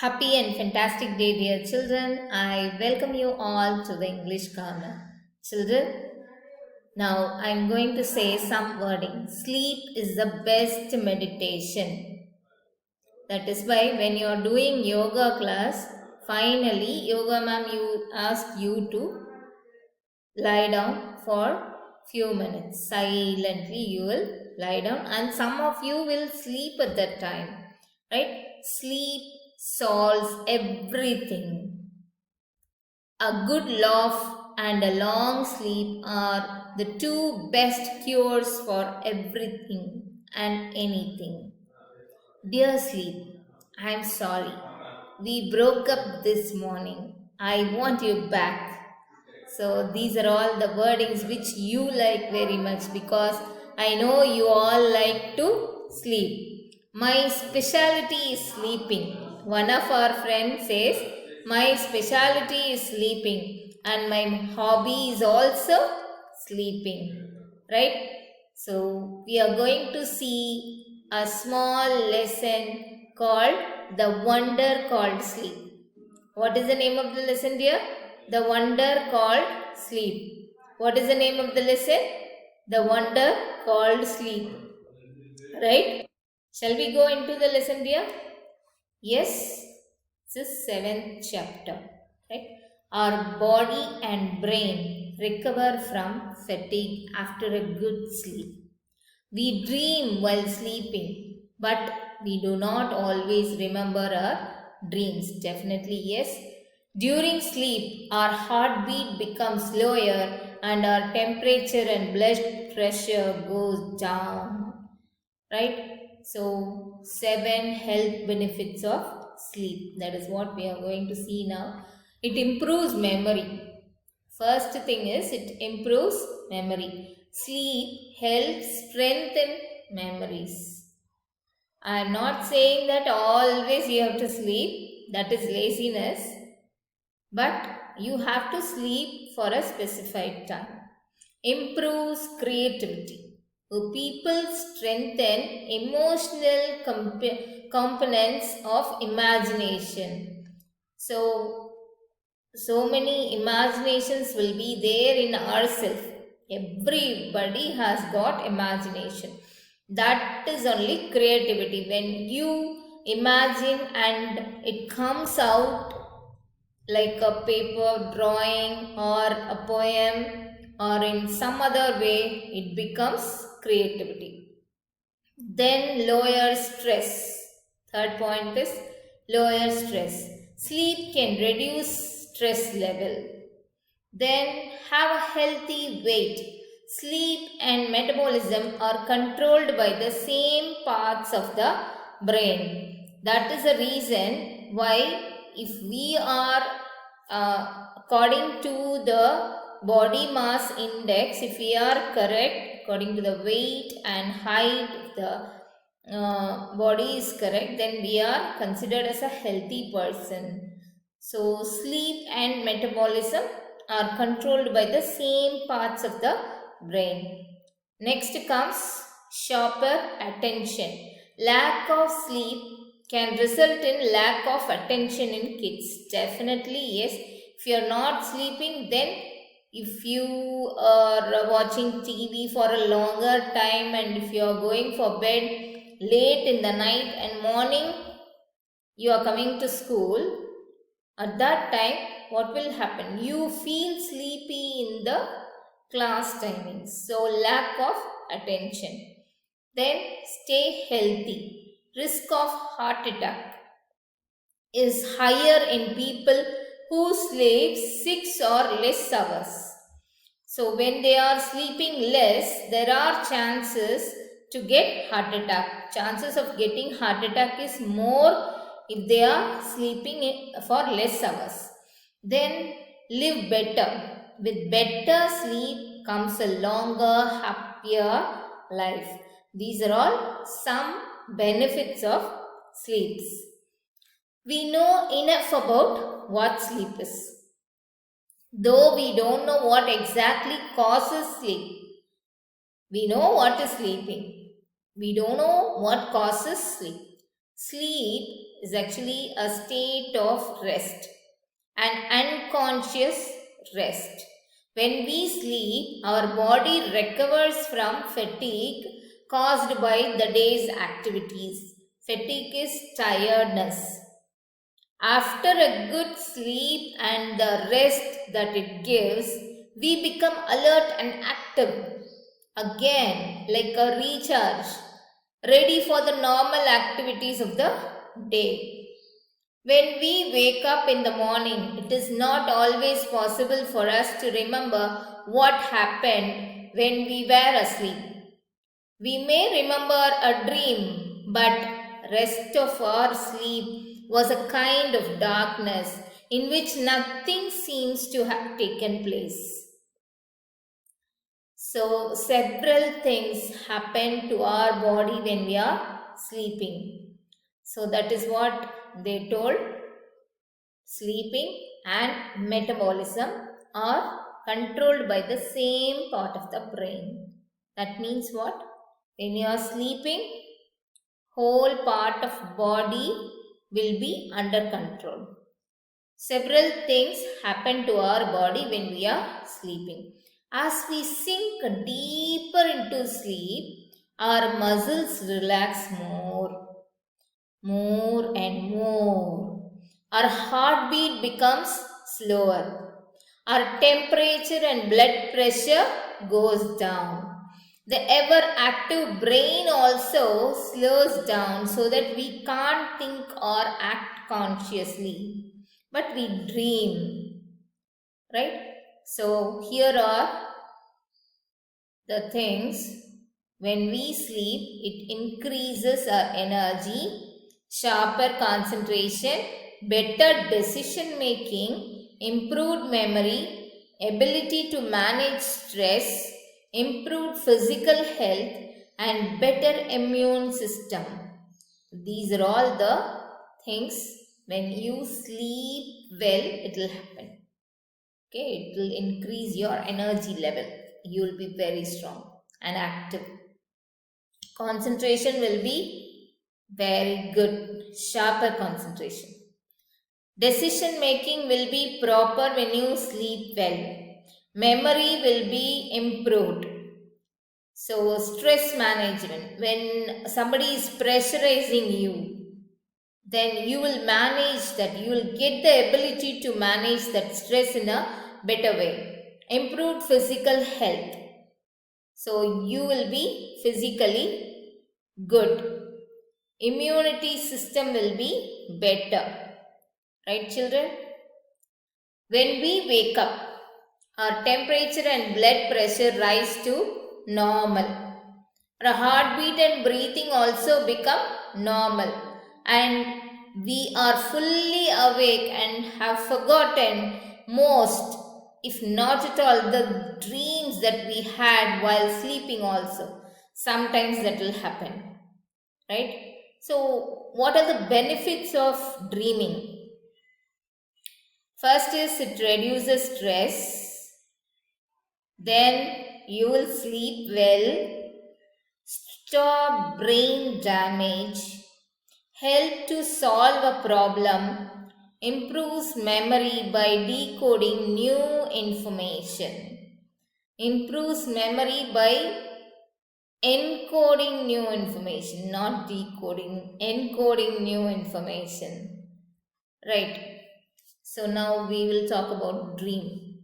Happy and fantastic day, dear children. I welcome you all to the English Corner. Children, now I'm going to say some wording. Sleep is the best meditation. That is why when you're doing yoga class, finally yoga ma'am you ask you to lie down for few minutes. Silently you will lie down and some of you will sleep at that time. Right? Sleep solves everything. A good laugh and a long sleep are the two best cures for everything and anything. Dear sleep, I am sorry. We broke up this morning. I want you back. So these are all the wordings which you like very much because I know you all like to sleep. My specialty is sleeping. One of our friends says, my specialty is sleeping and my hobby is also sleeping. Right? So we are going to see a small lesson called The Wonder Called Sleep. What is the name of the lesson, dear? The Wonder Called Sleep. What is the name of the lesson? The Wonder Called Sleep. Right? Shall we go into the lesson, dear? Yes, this is 7th chapter. Right? Our body and brain recover from fatigue after a good sleep. We dream while sleeping, but we do not always remember our dreams. Definitely, yes. During sleep, our heartbeat becomes lower and our temperature and blood pressure goes down. Right? So, 7 health benefits of sleep. That is what we are going to see now. It improves memory. First thing is it improves memory. Sleep helps strengthen memories. I am not saying that always you have to sleep. That is laziness. But you have to sleep for a specified time. Improves creativity. People strengthen emotional components of imagination. So many imaginations will be there in ourselves. Everybody has got imagination. That is only creativity. When you imagine and it comes out like a paper drawing or a poem or in some other way, it becomes creativity. Then lower stress. Third point is lower stress. Sleep can reduce stress level. Then have a healthy weight. Sleep and metabolism are controlled by the same parts of the brain. That is the reason why if we are according to the body mass index, if we are correct according to the weight and height, if the body is correct, then we are considered as a healthy person. So sleep and metabolism are controlled by the same parts of the brain. Next comes sharper attention. Lack of sleep can result in lack of attention in kids. Definitely, yes. If you are not sleeping, then if you are watching TV for a longer time and if you are going for bed late in the night and morning you are coming to school, at that time, what will happen? You feel sleepy in the class timings. So, lack of attention. Then, stay healthy. Risk of heart attack is higher in people who sleep 6 or less hours. So, when they are sleeping less, there are chances to get heart attack. Chances of getting heart attack is more if they are sleeping for less hours. Then live better. With better sleep comes a longer, happier life. These are all some benefits of sleeps. We know enough about what sleep is. Though we don't know what exactly causes sleep. We know what is sleeping. We don't know what causes sleep. Sleep is actually a state of rest, an unconscious rest. When we sleep, our body recovers from fatigue caused by the day's activities. Fatigue is tiredness. After a good sleep and the rest that it gives, we become alert and active. Again, like a recharge, ready for the normal activities of the day. When we wake up in the morning, it is not always possible for us to remember what happened when we were asleep. We may remember a dream, but rest of our sleep was a kind of darkness in which nothing seems to have taken place. So, several things happen to our body when we are sleeping. So, that is what they told. Sleeping and metabolism are controlled by the same part of the brain. That means what? When you are sleeping, whole part of body will be under control. Several things happen to our body when we are sleeping. As we sink deeper into sleep, our muscles relax more and more. Our heartbeat becomes slower. Our temperature and blood pressure goes down. The ever active brain also slows down so that we can't think or act consciously, but we dream, right? So, here are the things. When we sleep, it increases our energy, sharper concentration, better decision making, improved memory, ability to manage stress, improved physical health, and better immune system. These are all the things. When you sleep well, it will happen. Okay, it will increase your energy level. You will be very strong and active. Concentration will be very good, sharper concentration. Decision making will be proper when you sleep well. Memory will be improved. So, stress management, when somebody is pressurizing you, then you will manage that. You will get the ability to manage that stress in a better way. Improved physical health. So, you will be physically good. Immunity system will be better. Right, children? When we wake up, our temperature and blood pressure rise to normal. Our heartbeat and breathing also become normal. And we are fully awake and have forgotten most, if not at all, the dreams that we had while sleeping also. Sometimes that will happen. Right? So, what are the benefits of dreaming? First is it reduces stress. Then you will sleep well, stop brain damage, help to solve a problem, improves memory by decoding new information, improves memory by encoding new information, not decoding, encoding new information. Right. So now we will talk about dream.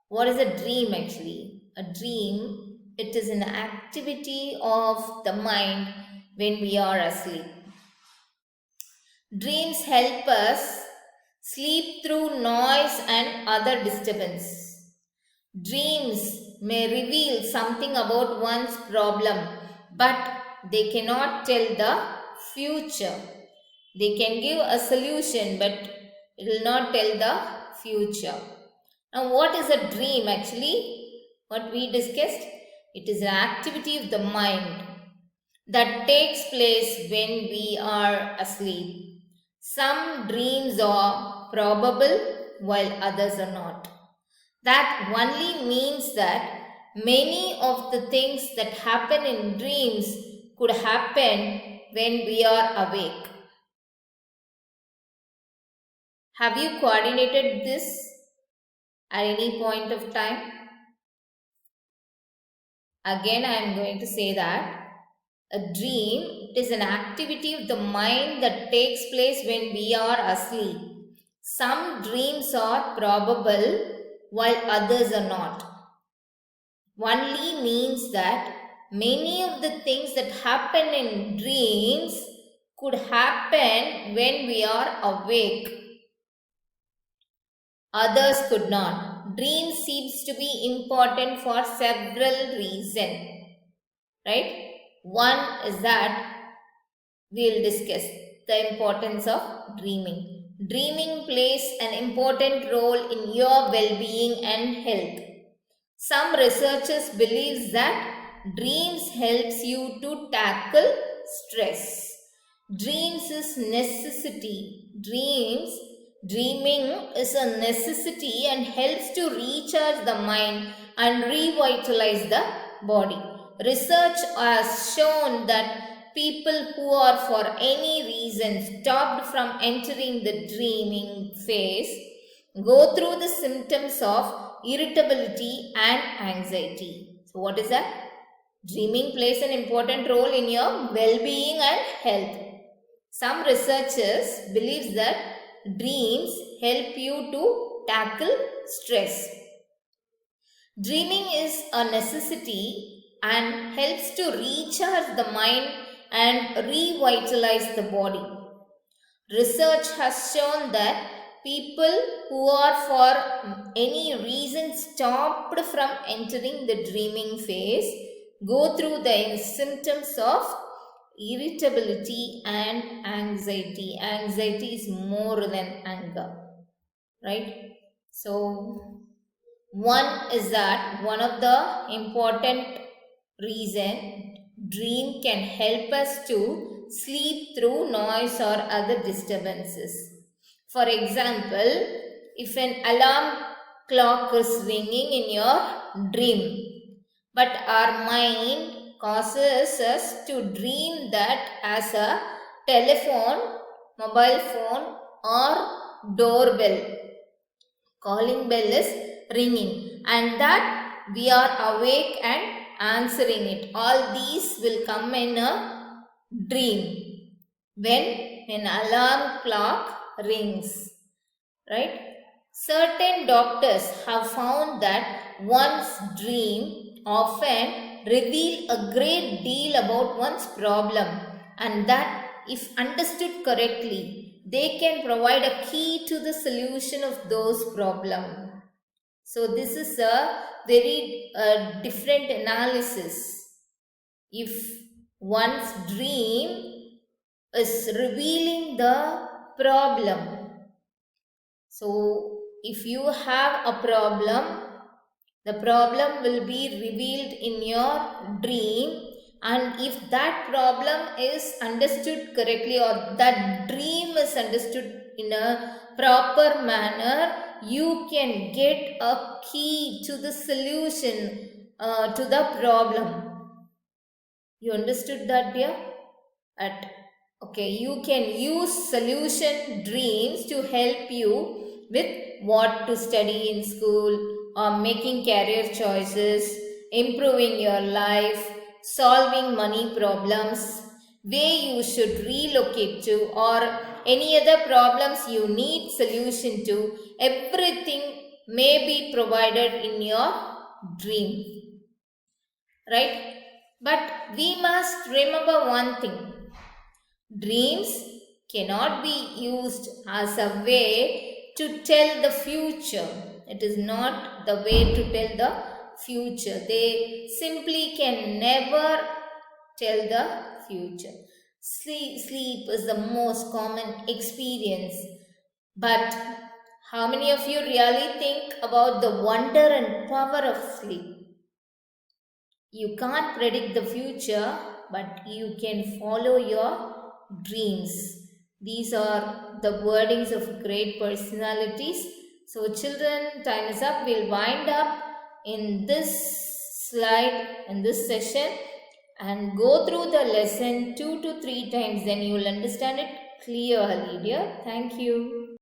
What is a dream actually? A dream, it is an activity of the mind when we are asleep. Dreams help us sleep through noise and other disturbance. Dreams may reveal something about one's problem, but they cannot tell the future. They can give a solution, but it will not tell the future. Now, what is a dream actually? What we discussed? It is an activity of the mind that takes place when we are asleep. Some dreams are probable while others are not. That only means that many of the things that happen in dreams could happen when we are awake. Have you coordinated this at any point of time? Again, I am going to say that a dream, it is an activity of the mind that takes place when we are asleep. Some dreams are probable while others are not. Only means that many of the things that happen in dreams could happen when we are awake. Others could not. Dream seems to be important for several reasons. Right? One is that we'll discuss the importance of dreaming. Dreaming plays an important role in your well-being and health. Some researchers believe that dreams helps you to tackle stress. Dreams is necessity. Dreaming is a necessity and helps to recharge the mind and revitalize the body. Research has shown that people who are for any reason stopped from entering the dreaming phase go through the symptoms of irritability and anxiety. So what is that? Dreaming plays an important role in your well-being and health. Some researchers believe that dreams help you to tackle stress. Dreaming is a necessity and helps to recharge the mind and revitalize the body. Research has shown that people who are for any reason stopped from entering the dreaming phase go through the symptoms of irritability and anxiety. Anxiety is more than anger, right? So, one is that one of the important reason dream can help us to sleep through noise or other disturbances. For example, if an alarm clock is ringing in your dream, but our mind causes us to dream that as a telephone, mobile phone or doorbell. Calling bell is ringing and that we are awake and answering it. All these will come in a dream when an alarm clock rings, right? Certain doctors have found that one's dream often reveal a great deal about one's problem and that if understood correctly, they can provide a key to the solution of those problems. So this is a very different analysis. If one's dream is revealing the problem. So if you have a problem, the problem will be revealed in your dream, and if that problem is understood correctly or that dream is understood in a proper manner, you can get a key to the solution to the problem. You understood that, dear? Okay, you can use solution dreams to help you with what to study in school or making career choices, improving your life, solving money problems, where you should relocate to, or any other problems you need solution to. Everything may be provided in your dream, right? But we must remember one thing. Dreams cannot be used as a way to tell the future. It is not the way to tell the future. They simply can never tell the future. Sleep is the most common experience. But how many of you really think about the wonder and power of sleep? You can't predict the future, but you can follow your dreams. These are the wordings of great personalities. So children, time is up. We'll wind up in this slide, in this session, and go through the lesson 2 to 3 times. Then you will understand it clearly, dear. Thank you.